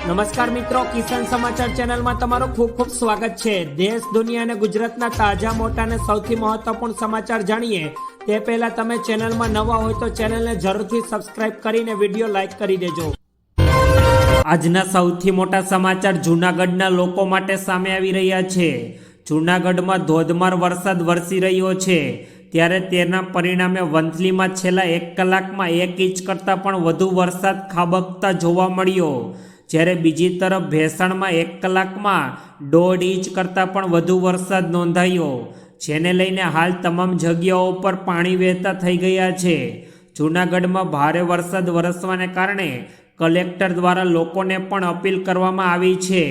નમસ્કાર મિત્રો, કિસાન સમાચાર ચેનલમાં તમારું ખૂબ ખૂબ સ્વાગત છે। દેશ, દુનિયા અને ગુજરાતના તાજા, મોટા અને સૌથી મહત્વપૂર્ણ સમાચાર જાણીએ તે પહેલા તમે ચેનલમાં નવા હોય તો ચેનલને જરૂરથી સબસ્ક્રાઇબ કરીને વિડીયો લાઈક કરી દેજો। આજના સૌથી મોટા સમાચાર જૂનાગઢના લોકો માટે સામે આવી રહ્યા છે। જૂનાગઢમાં ધોધમાર વરસાદ વરસી રહ્યો છે, ત્યારે તેના પરિણામે વંથલીમાં છેલ્લા 1 કલાકમાં 1 ઇંચ કરતાં પણ વધુ વરસાદ ખાબકતા જોવા મળ્યો। જ્યારે બીજી તરફ ભેસાણમાં 1 કલાકમાં 1.5 ઇંચ કરતાં પણ વધુ વરસાદ નોંધાયો, જેને લઈને હાલ તમામ જગ્યાઓ પર પાણી વહેતા થઈ ગયા છે। જૂનાગઢમાં ભારે વરસાદ વરસવાને કારણે કલેક્ટર દ્વારા લોકોને પણ અપીલ કરવામાં આવી છે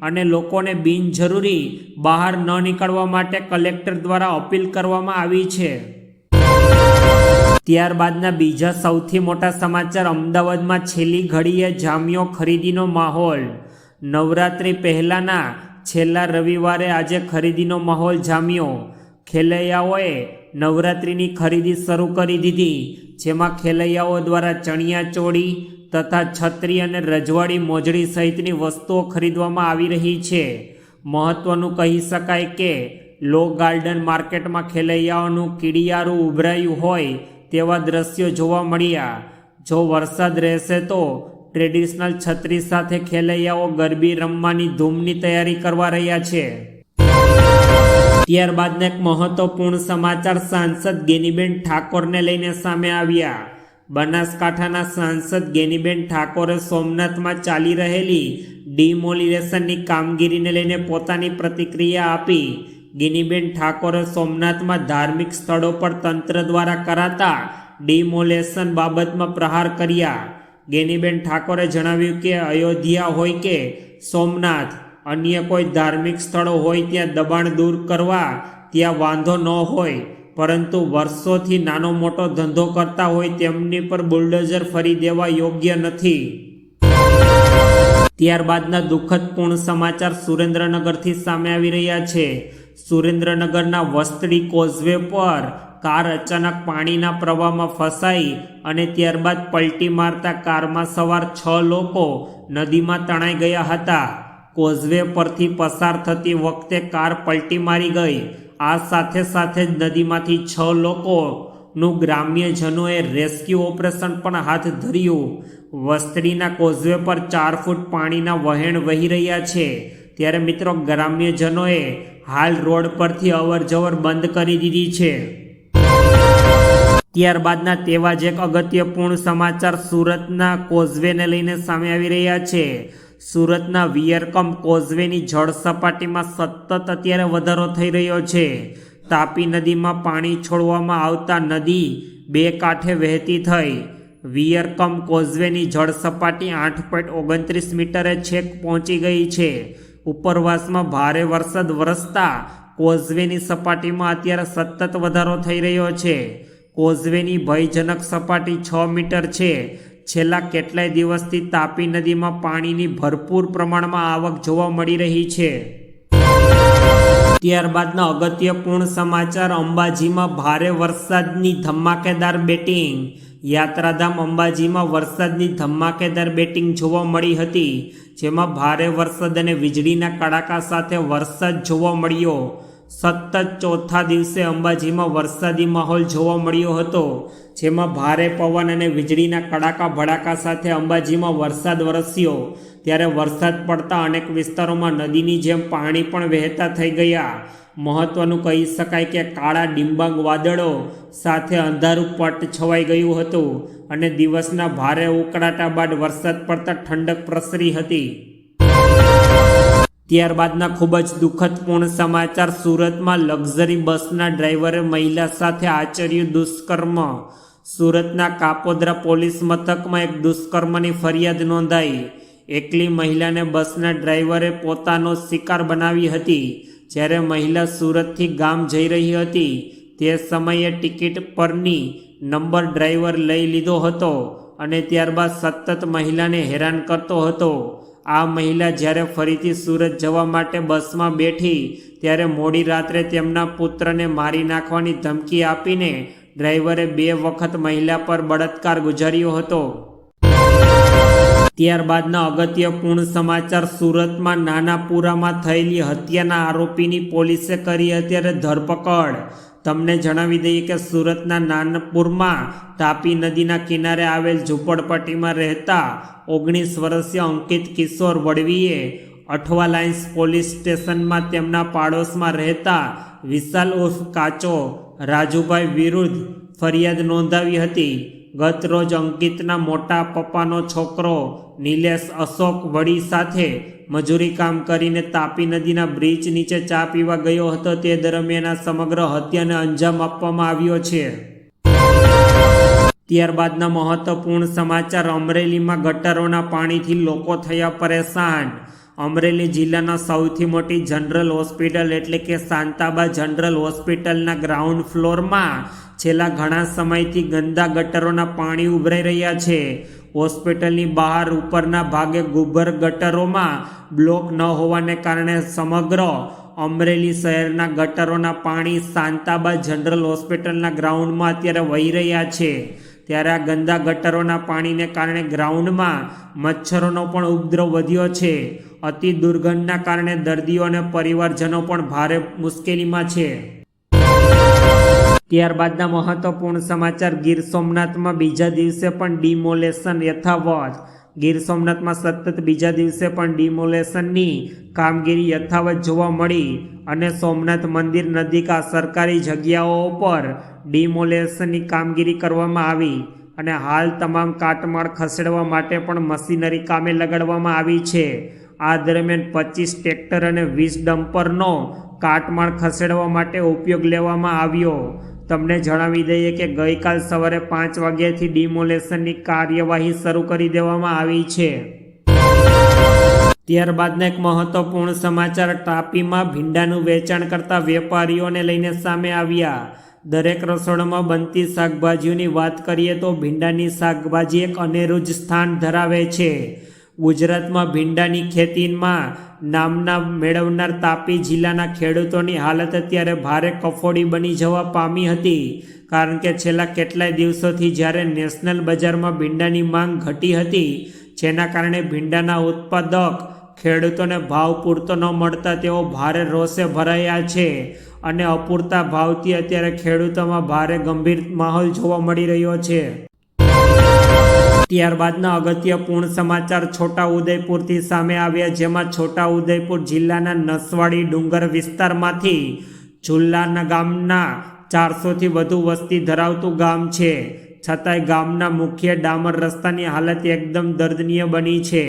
અને લોકોને બિનજરૂરી બહાર ન નીકળવા માટે કલેક્ટર દ્વારા અપીલ કરવામાં આવી છે। ત્યારબાદના બીજા સૌથી મોટા સમાચાર, અમદાવાદમાં છેલ્લી ઘડીએ જામ્યો ખરીદીનો માહોલ। નવરાત્રિ પહેલાના છેલ્લા રવિવારે આજે ખરીદીનો માહોલ જામ્યો। ખેલૈયાઓએ નવરાત્રિની ખરીદી શરૂ કરી દીધી, જેમાં ખેલૈયાઓ દ્વારા ચણિયા ચોળી તથા છત્રી અને રજવાડી મોજડી સહિતની વસ્તુઓ ખરીદવામાં આવી રહી છે। મહત્વનું કહી શકાય કે લો ગાર્ડન માર્કેટમાં ખેલૈયાઓનું કીડિયારું ઉભરાયું હોય તેવા દ્રશ્યો જોવા મળ્યા। જો વરસાદ રહેશે તો ટ્રેડિશનલ છત્રી સાથે ખેલૈયાઓ ગરબી રમવાની ધૂમની તૈયારી કરવા રહ્યા છે। ત્યારબાદના એક મહત્વપૂર્ણ સમાચાર સાંસદ ગેનીબેન ઠાકોરને લઈને સામે આવ્યા। બનાસકાંઠાના સાંસદ ગેનીબેન ઠાકોરે સોમનાથમાં ચાલી રહેલી ડિમોલિશનની કામગીરીને લઈને પોતાની પ્રતિક્રિયા આપી। ગેનીબેન ઠાકોરે સોમનાથમાં ધાર્મિક સ્થળો પર તંત્ર દ્વારા કરાતા ડિમોલેશન બાબતમાં પ્રહાર કર્યા। ગેનીબેન ઠાકોરે જણાવ્યું કે અયોધ્યા હોય કે સોમનાથ, અન્ય કોઈ ધાર્મિક સ્થળો હોય ત્યાં દબાણ દૂર કરવા ત્યાં વાંધો ન હોય, પરંતુ વર્ષોથી નાનો મોટો ધંધો કરતા હોય તેમની પર બુલડોઝર ફરી દેવા યોગ્ય નથી। ત્યારબાદના દુઃખદપૂર્ણ સમાચાર સુરેન્દ્રનગરથી સામે આવી રહ્યા છે। સુરેન્દ્રનગરના વસ્ત્રી કોઝવે પર કાર અચાનક પાણીના પ્રવાહમાં ફસાઈ અને ત્યારબાદ પલટી મારતા કારમાં સવાર 6 લોકો નદીમાં તણાઈ ગયા હતા। કોઝવે પરથી પસાર થતી વખતે કાર પલટી મારી ગઈ। આ સાથે સાથે જ નદીમાંથી 6 લોકોનું ગ્રામ્યજનોએ રેસ્ક્યુ ઓપરેશન પણ હાથ ધર્યું। વસ્ત્રીના કોઝવે પર 4 ફૂટ પાણીના વહેણ વહી રહ્યા છે, ત્યારે મિત્રો ગ્રામ્યજનોએ હાલ રોડ પરથી અવર જવર બંધ કરી દીધી છે। ત્યારબાદના તેવા જ એક અગત્યપૂર્ણ સમાચાર સુરતના કોઝવેને લઈને સામે આવી રહ્યા છે। સુરતના વિયરકમ કોઝવેની જળ સપાટીમાં સતત અત્યારે વધારો થઈ રહ્યો છે। તાપી નદીમાં પાણી છોડવામાં આવતા નદી 2 કાંઠે વહેતી થઈ। વિયરકમ કોઝવેની જળ સપાટી 8.29 મીટરે છેક પહોંચી ગઈ છે। ઉપરવાસમાં ભારે વરસાદ વરસતા કોઝવેની સપાટીમાં અત્યારે સતત વધારો થઈ રહ્યો છે। કોઝવેની ભયજનક સપાટી 6 મીટર છે। છેલ્લા કેટલાય દિવસથી તાપી નદીમાં પાણીની ભરપૂર પ્રમાણમાં આવક જોવા મળી રહી છે। ત્યારબાદના અગત્યપૂર્ણ સમાચાર, અંબાજીમાં ભારે વરસાદની ધમાકેદાર બેટિંગ। યાત્રાધામ અંબાજીમાં વરસાદની ધમાકેદાર બેટિંગ જોવા મળી હતી, જેમાં ભારે વરસાદ અને વીજળીના કડાકા સાથે વરસાદ જોવા મળ્યો। સતત ચોથા દિવસે અંબાજીમાં વરસાદી માહોલ જોવા મળ્યો હતો, જેમાં ભારે પવન અને વીજળીના કડાકા ભડાકા સાથે અંબાજીમાં વરસાદ વરસ્યો। ત્યારે વરસાદ પડતા અનેક વિસ્તારોમાં નદીની જેમ પાણી પણ વહેતા થઈ ગયા। મહત્વનું કહી શકાય કે કાળા ડિંબાંગ વાદળો સાથે અંધારું પટ છવાઈ ગયું હતું અને દિવસના ભારે ઉકળાટા બાદ વરસાદ પડતા ઠંડક પ્રસરી હતી। ત્યારબાદના ખૂબ જ દુઃખદપૂર્ણ સમાચાર, સુરતમાં લક્ઝરી બસના ડ્રાઈવરે મહિલા સાથે આચર્યું દુષ્કર્મ। સુરતના કાપોદ્રા પોલીસ મથકમાં એક દુષ્કર્મની ફરિયાદ નોંધાઈ। એકલી મહિલાને બસના ડ્રાઈવરે પોતાનો શિકાર બનાવી હતી। જ્યારે મહિલા સુરતથી ગામ જઈ રહી હતી તે સમયે ટિકિટ પરની નંબર ડ્રાઈવર લઈ લીધો હતો અને ત્યારબાદ સતત મહિલાને હેરાન કરતો હતો। આ મહિલા જ્યારે ફરીથી સુરત જવા માટે બસમાં બેઠી ત્યારે મોડી રાત્રે તેમના પુત્રને મારી નાખવાની ધમકી આપીને ડ્રાઈવરે 2 વખત મહિલા પર બળાત્કાર ગુજાર્યો હતો। ત્યારબાદના અગત્યપૂર્ણ સમાચાર, સુરતમાં નાનાપુરામાં થયેલી હત્યાના આરોપીની પોલીસે કરી અત્યારે ધરપકડ. તમને જણાવી દઈએ કે સુરતના નાનપુરમાં તાપી નદીના કિનારે આવેલ ઝૂંપડપટ્ટીમાં રહેતા 19 વર્ષીય અંકિત કિશોર વડવીએ અઠવા લાઇન્સ પોલીસ સ્ટેશનમાં તેમના પાડોશમાં રહેતા વિશાલ ઉર્ફ કાચો રાજુભાઈ વિરુદ્ધ ફરિયાદ નોંધાવી હતી. ગત રોજ અંકિતના મોટા પપ્પાનો છોકરો નિલેશ અશોક વડી સાથે મજૂરી કામ કરીને તાપી નદીના બ્રિજ નીચે ચા પીવા ગયો હતો. તે દરમિયાન આ સમગ્ર હત્યાને અંજામ આપવામાં આવ્યો છે. ત્યારબાદના મહત્વપૂર્ણ સમાચાર, અમરેલીમાં ગટરોના પાણીથી લોકો થયા પરેશાન. અમરેલી જિલ્લાના સૌથી મોટી જનરલ હોસ્પિટલ એટલે કે શાંતાબા જનરલ હોસ્પિટલના ગ્રાઉન્ડ ફ્લોરમાં છેલ્લા ઘણા સમયથી ગંદા ગટરોના પાણી ઉભરાઈ રહ્યા છે. હોસ્પિટલની બહાર ઉપરના ભાગે ગુભર ગટરોમાં બ્લોક ન હોવાને કારણે સમગ્ર અમરેલી શહેરના ગટરોના પાણી શાંતાબા જનરલ હોસ્પિટલના ગ્રાઉન્ડમાં અત્યારે વહી રહ્યા છે. ત્યારે આ ગંદા ગટરોના પાણીને કારણે ગ્રાઉન્ડમાં મચ્છરોનો પણ ઉપદ્રવ વધ્યો છે. અતિ દુર્ગંધના કારણે દર્દીઓ અને પરિવારજનો પણ ભારે મુશ્કેલીમાં છે. ત્યારબાદના મહત્વપૂર્ણ સમાચાર, ગીર સોમનાથમાં બીજા દિવસે પણ ડિમોલેશન યથાવત. ગીર સોમનાથમાં સતત બીજા દિવસે પણ ડિમોલેશનની કામગીરી યથાવત જોવા મળી અને સોમનાથ મંદિર નજીક સરકારી જગ્યાઓ પર ડિમોલેશનની કામગીરી કરવામાં આવી અને હાલ તમામ કાટમાળ ખસેડવા માટે પણ મશીનરી કામે લગાડવામાં આવી છે. આ દરમિયાન 25 ટ્રેક્ટર અને 20 ડમ્પરનો કાટમાળ ખસેડવા માટે ઉપયોગ લેવામાં આવ્યો. તમને જણાવી દઈએ કે ગઈકાલ સવારે 5 વાગ્યાથી ડિમોલેશનની કાર્યવાહી શરૂ કરી દેવામાં આવી છે. ત્યારબાદના એક મહત્વપૂર્ણ સમાચાર, તાપીમાં ભીંડાનું વેચાણ કરતા વેપારીઓને લઈને સામે આવ્યા. દરેક રસોડામાં બનતી શાકભાજીઓની વાત કરીએ તો ભીંડાની શાકભાજી એક અનેરું જ સ્થાન ધરાવે છે. ગુજરાતમાં ભીંડાની ખેતીમાં નામના મેળવનાર તાપી જિલ્લાના ખેડૂતોની હાલત અત્યારે ભારે કફોડી બની જવા પામી હતી. કારણ કે છેલ્લા કેટલાય દિવસોથી જ્યારે નેશનલ બજારમાં ભીંડાની માંગ ઘટી હતી, જેના કારણે ભીંડાના ઉત્પાદક ખેડૂતોને ભાવ પૂરતો ન મળતા તેઓ ભારે રોષે ભરાયા છે અને અપૂરતા ભાવથી અત્યારે ખેડૂતોમાં ભારે ગંભીર માહોલ જોવા મળી રહ્યો છે. ત્યારબાદના અગત્યપૂર્ણ સમાચાર છોટાઉદેપુરથી સામે આવ્યા, જેમાં છોટાઉદેપુર જિલ્લાના નસવાડી ડુંગર વિસ્તારમાંથી ઝુલ્લાના ગામના 400થી વધુ વસ્તી ધરાવતું ગામ છે. છતાંય ગામના મુખ્ય ડામર રસ્તાની હાલત એકદમ દર્દનીય બની છે.